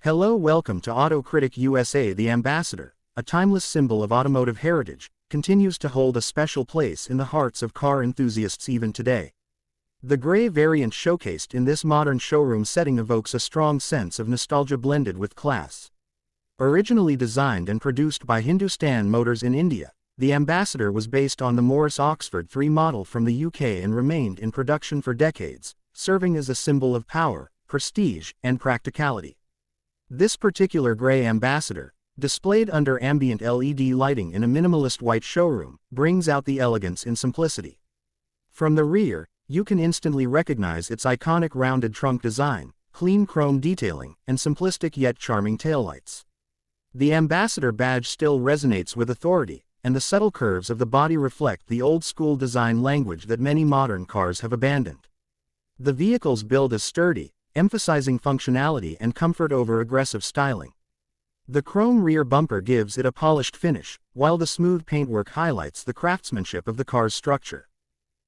Hello, welcome to Auto Critic USA. The Ambassador, a timeless symbol of automotive heritage, continues to hold a special place in the hearts of car enthusiasts even today. The gray variant showcased in this modern showroom setting evokes a strong sense of nostalgia blended with class. Originally designed and produced by Hindustan Motors in India, the Ambassador was based on the Morris Oxford 3 model from the UK and remained in production for decades, serving as a symbol of power, prestige, and practicality. This particular gray Ambassador, displayed under ambient LED lighting in a minimalist white showroom, brings out the elegance in simplicity. From the rear, you can instantly recognize its iconic rounded trunk design, clean chrome detailing, and simplistic yet charming taillights. The Ambassador badge still resonates with authority, and the subtle curves of the body reflect the old-school design language that many modern cars have abandoned. The vehicle's build is sturdy, emphasizing functionality and comfort over aggressive styling. The chrome rear bumper gives it a polished finish, while the smooth paintwork highlights the craftsmanship of the car's structure.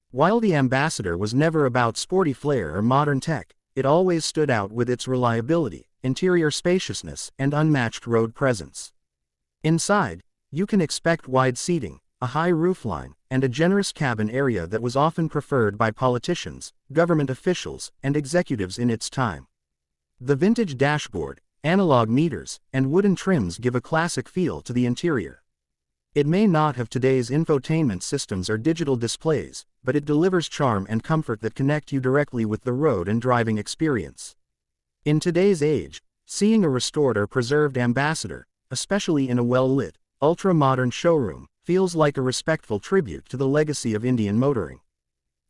While the Ambassador was never about sporty flair or modern tech, it always stood out with its reliability, interior spaciousness, and unmatched road presence. Inside, you can expect wide seating, a high roofline, and a generous cabin area that was often preferred by politicians, government officials, and executives in its time. The vintage dashboard, analog meters, and wooden trims give a classic feel to the interior. It may not have today's infotainment systems or digital displays, but it delivers charm and comfort that connect you directly with the road and driving experience. In today's age, seeing a restored or preserved Ambassador, especially in a well-lit, ultra-modern showroom, feels like a respectful tribute to the legacy of Indian motoring.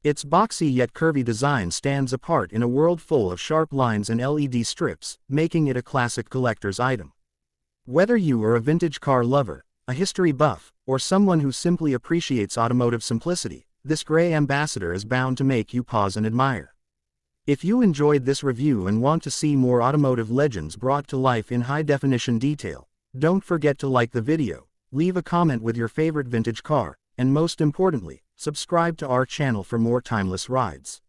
Its boxy yet curvy design stands apart in a world full of sharp lines and LED strips, making it a classic collector's item. Whether you are a vintage car lover, a history buff, or someone who simply appreciates automotive simplicity, this gray Ambassador is bound to make you pause and admire. If you enjoyed this review and want to see more automotive legends brought to life in high-definition detail, don't forget to like the video, leave a comment with your favorite vintage car, and most importantly, subscribe to our channel for more timeless rides.